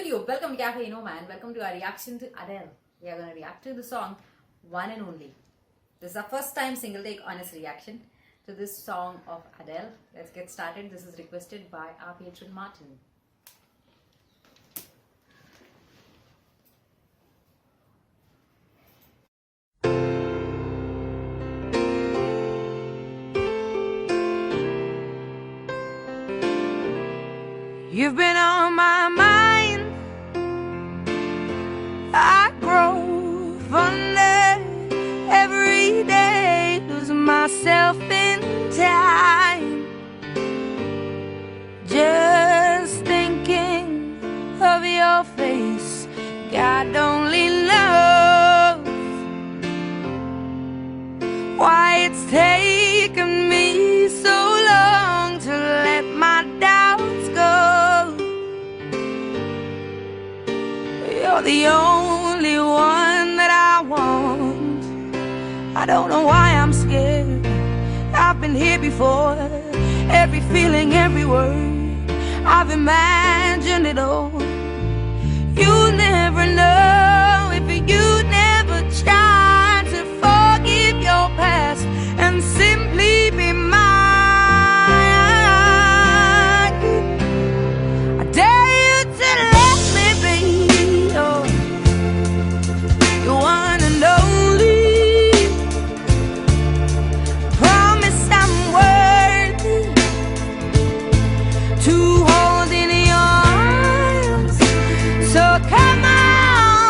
YouTube, welcome to Cafe No Man. Welcome to our reaction to Adele. We are going to react to the song One and Only. This is our first time single take honest reaction to this song of Adele. Let's get started. This is requested by our patron Martin. You've been on my mind. I grow fonder every day, losing myself in time. Just thinking of your face, God only knows why it's taken me so long to let my doubts go. You're the only one that I want. I don't know why I'm scared. I've been here before. Every feeling, every word, I've imagined it all. You'll never know if you never try to forgive your past and simply be mine. I dare you to let me be your one and only. Promise I'm worthy to hold in your arms. So come on,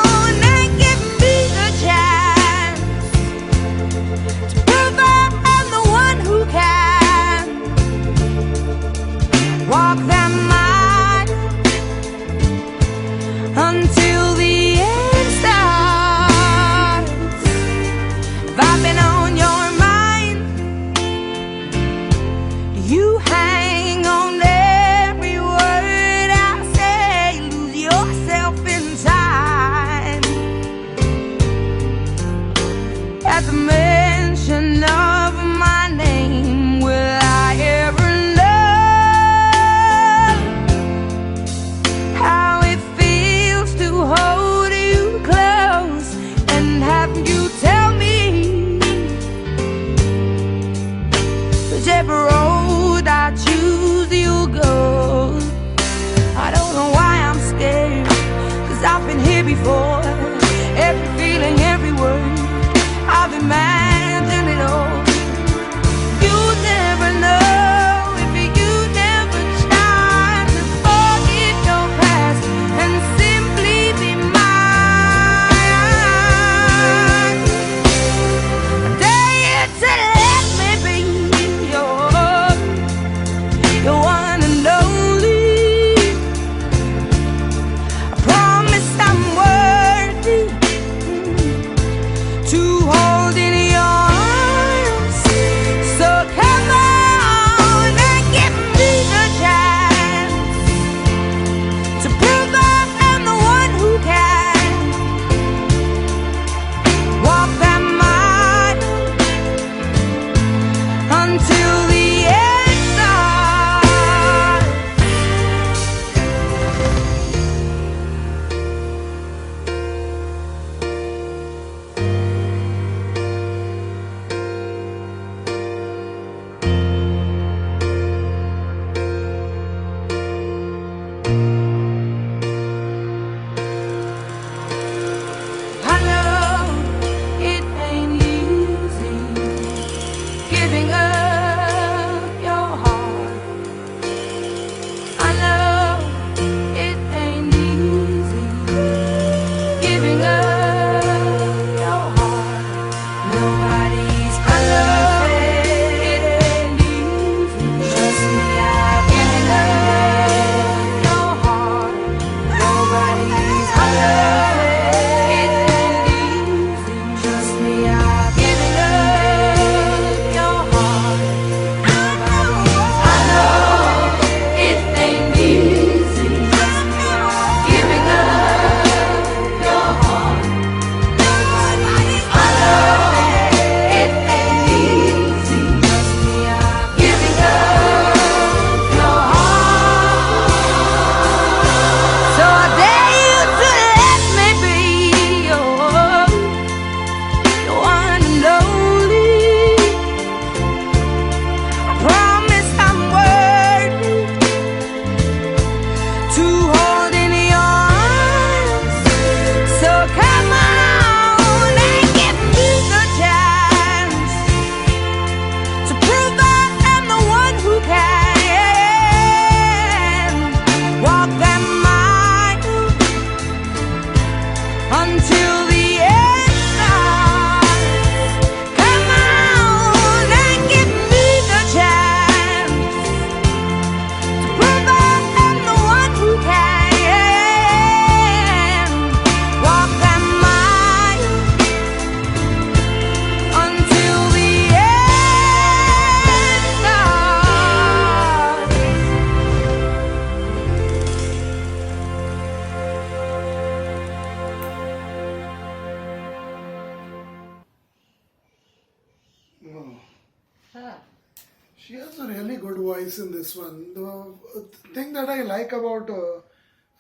voice in this one. The thing that I like about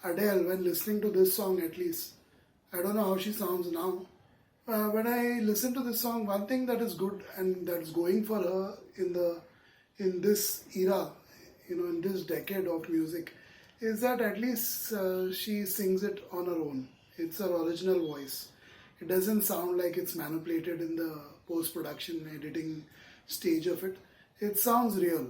Adele, when listening to this song at least, I don't know how she sounds now. When I listen to this song, one thing that is good and that's going for her in this era, in this decade of music, is that at least she sings it on her own. It's her original voice. It doesn't sound like it's manipulated in the post-production editing stage of it. It sounds real.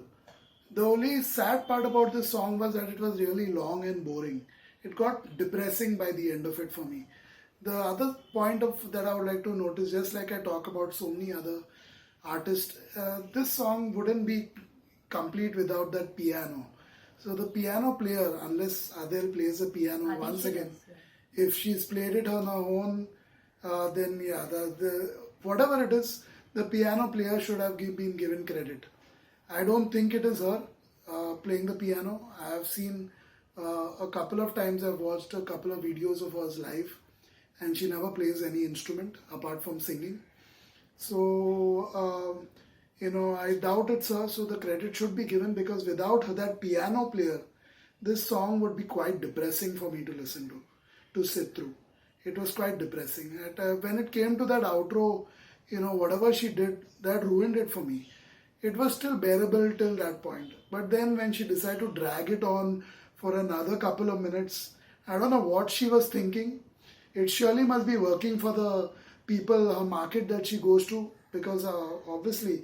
The only sad part about this song was that it was really long and boring. It got depressing by the end of it for me. The other point that I would like to notice, just like I talk about so many other artists, this song wouldn't be complete without that piano. So the piano player, unless Adele plays the piano once again, if she's played it on her own, then yeah, whatever it is, the piano player should have been given credit. I don't think it is her playing the piano. I have seen a couple of times, I've watched a couple of videos of hers live, and she never plays any instrument apart from singing. So, I doubt it's her, so the credit should be given, because without her, that piano player, this song would be quite depressing for me to listen to sit through. It was quite depressing. When it came to that outro, whatever she did, that ruined it for me. It was still bearable till that point. But then when she decided to drag it on for another couple of minutes, I don't know what she was thinking. It surely must be working for the people, her market that she goes to, because obviously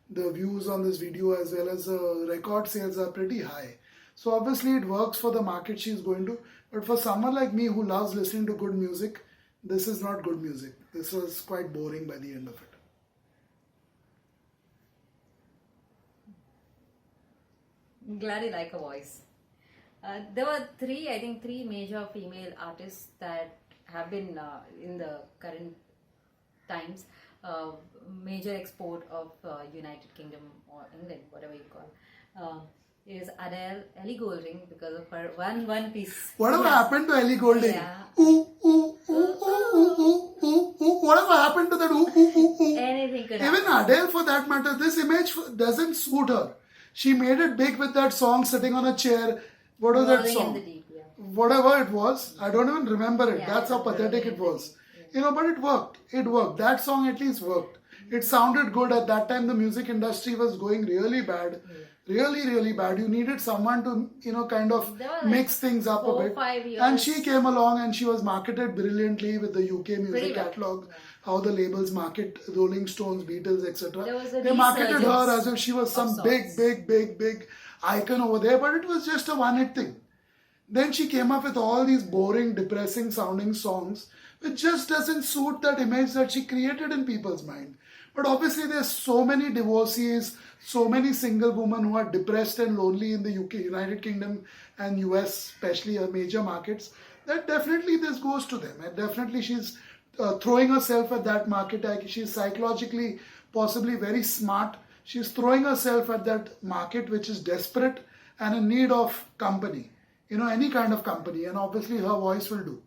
the views on this video as well as the record sales are pretty high. So obviously it works for the market she's going to. But for someone like me who loves listening to good music, this is not good music. This was quite boring by the end of it. I'm glad you like her voice. There were three major female artists that have been in the current times major export of United Kingdom or England, whatever you call. Is Adele, Ellie Goulding, because of her one piece. Whatever happened to Ellie Goulding? Yeah. Ooh, ooh, ooh, ooh, ooh, ooh, ooh, ooh. Whatever happened to that ooh, ooh, ooh, ooh? Anything could Even happen. Adele, for that matter, this image doesn't suit her. She made it big with that song sitting on a chair. What was that Rolling song? in the deep, yeah. Whatever it was, I don't even remember it. Yeah, That's how pathetic it was. But it worked. It worked. That song at least worked. It sounded good. At that time, the music industry was going really bad. Really, really bad. You needed someone to, kind of mix things up a bit. 5 years. And she came along and she was marketed brilliantly with the UK music catalog. Yeah. How the labels market Rolling Stones, Beatles, etc. They marketed her as if she was some big icon over there. But it was just a one-hit thing. Then she came up with all these boring, depressing sounding songs, which just doesn't suit that image that she created in people's mind. But obviously there's so many divorcees, so many single women who are depressed and lonely in the UK, United Kingdom and US, especially her major markets, that definitely this goes to them. And definitely she's throwing herself at that market. She's psychologically possibly very smart. She's throwing herself at that market which is desperate and in need of company. Any kind of company. And obviously her voice will do.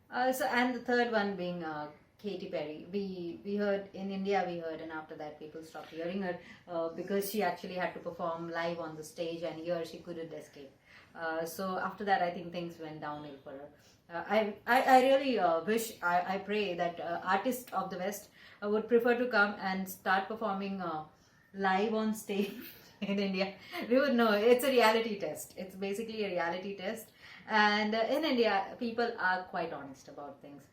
And the third one being Katy Perry. We heard in India, and after that people stopped hearing her because she actually had to perform live on the stage, and here she couldn't escape. So after that, I think things went downhill for her. I really wish, I pray that artists of the West would prefer to come and start performing live on stage in India. We would know it's a reality test. It's basically a reality test. And in India, people are quite honest about things.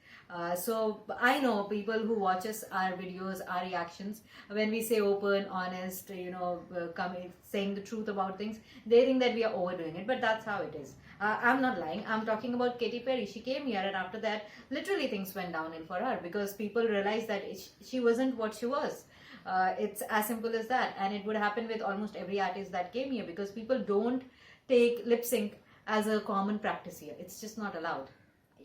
So I know people who watch us, our videos, our reactions, when we say open, honest, saying the truth about things, they think that we are overdoing it, but that's how it is. I'm not lying. I'm talking about Katy Perry. She came here, and after that, literally things went downhill for her because people realized that she wasn't what she was. It's as simple as that. And it would happen with almost every artist that came here because people don't take lip sync as a common practice here. It's just not allowed.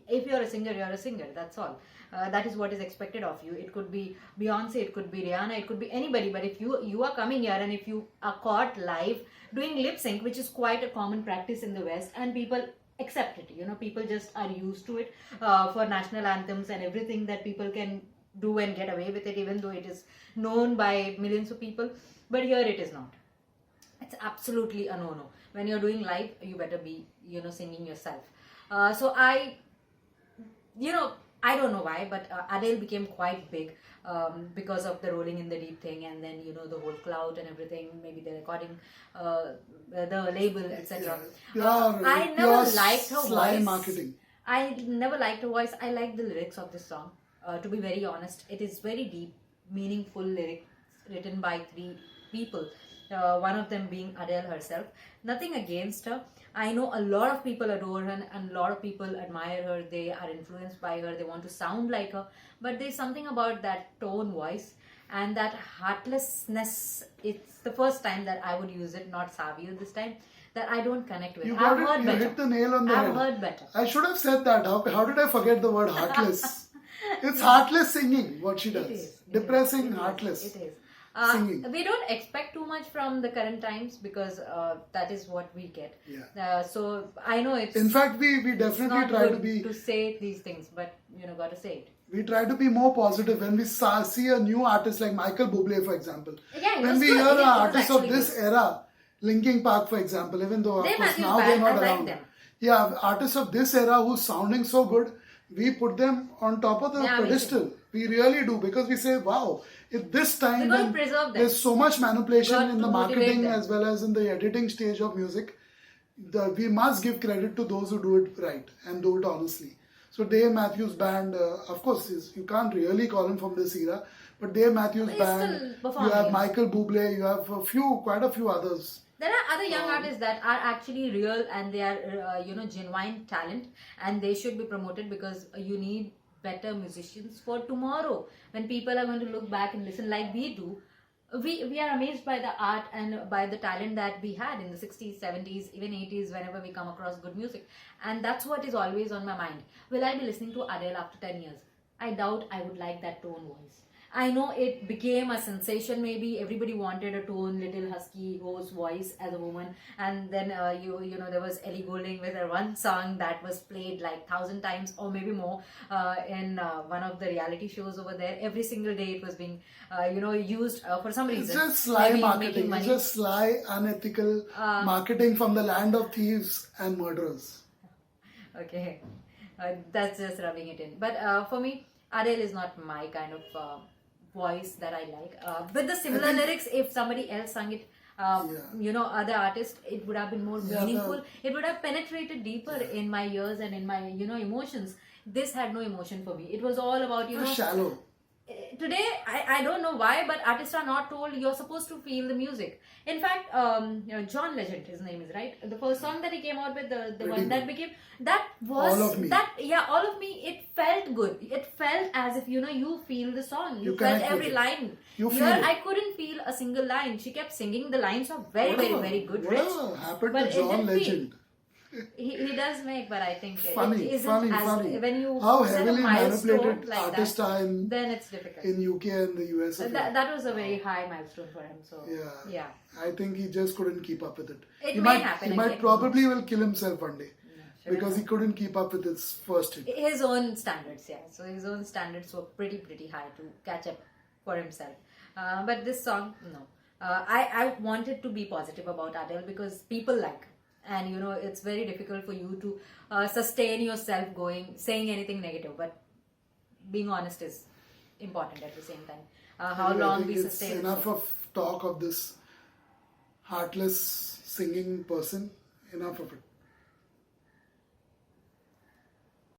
If you're a singer, you're a singer. That's all. That is what is expected of you. It could be Beyonce, it could be Rihanna, it could be anybody. But if you are coming here and if you are caught live doing lip sync, which is quite a common practice in the West, and people accept it. People just are used to it for national anthems and everything that people can do and get away with it, even though it is known by millions of people. But here it is not. it's absolutely a no-no. When you're doing live, you better be, singing yourself. So I don't know why, but Adele became quite big because of the Rolling in the Deep thing, and then the whole clout and everything, maybe the recording, the label, etc. I never liked her voice. Marketing. I never liked her voice. I like the lyrics of this song. To be very honest, it is very deep, meaningful lyrics written by 3 people. One of them being Adele herself. Nothing against her. I know a lot of people adore her and a lot of people admire her. They are influenced by her. They want to sound like her. But there's something about that tone voice and that heartlessness. It's the first time that I would use it, not Savio this time, that I don't connect with. You I've got it. You hit the nail on the head. I've heard better. I should have said that. How did I forget the word heartless? It's heartless singing, what she does. It is. Depressing, heartless. It is. Singing. We don't expect too much from the current times because that is what we get. Yeah. So I know it's. In fact, we definitely try to be. To say these things, but got to say it. We try to be more positive when we see a new artist like Michael Bublé, for example. Yeah, when we good. hear an artist of this era, Linkin Park, for example, even though of course now they're not around. Them. Yeah, artists of this era who's sounding so good, we put them on top of the pedestal. We really do, because we say, wow, at this time when there's so much manipulation in the marketing as well as in the editing stage of music, we must give credit to those who do it right and do it honestly. So Dave Matthews Band, of course, you can't really call him from this era, but Dave Matthews Band, you have Michael Bublé, you have quite a few others. There are other young artists that are actually real and they are, genuine talent, and they should be promoted because you need better musicians for tomorrow. When people are going to look back and listen like we do, we are amazed by the art and by the talent that we had in the 60s, 70s, even 80s, whenever we come across good music. And that's what is always on my mind. Will I be listening to Adele after 10 years? I doubt I would like that tone voice. I know it became a sensation, maybe everybody wanted a tone, little husky, rose voice as a woman, and then there was Ellie Goulding with her one song that was played like 1,000 times or maybe more in one of the reality shows over there. Every single day it was being used for some reason. It's just sly marketing. It's just sly, unethical marketing from the land of thieves and murderers. Okay, that's just rubbing it in. But for me, Adele is not my kind of voice that I like. With the similar lyrics, if somebody else sung it, other artists, it would have been more meaningful. It would have penetrated deeper in my ears and in my, emotions. This had no emotion for me. It was all about, shallow. Today, I don't know why, but artists are not told you're supposed to feel the music. In fact, John Legend, his name is, right? The first song that he came out with, the one that became, that was All of Me. All of Me. It felt good. It felt as if you feel the song. You felt every line. I couldn't feel a single line. She kept singing. The lines are very, very good. Whatever happened to John Legend? He does make, but I think funny. When you how heavily manipulated like artists that, are then it's difficult. in UK and the US. That was a very high milestone for him. So yeah. I think he just couldn't keep up with it. He might probably will kill himself one day. Sure because he couldn't keep up with his first hit. His own standards, yeah. So his own standards were pretty high to catch up for himself. But this song, no. I wanted to be positive about Adele because people like her. And it's very difficult for you to sustain yourself saying anything negative. But being honest is important at the same time. How long we sustain. It's enough of talk of this heartless singing person. Enough of it.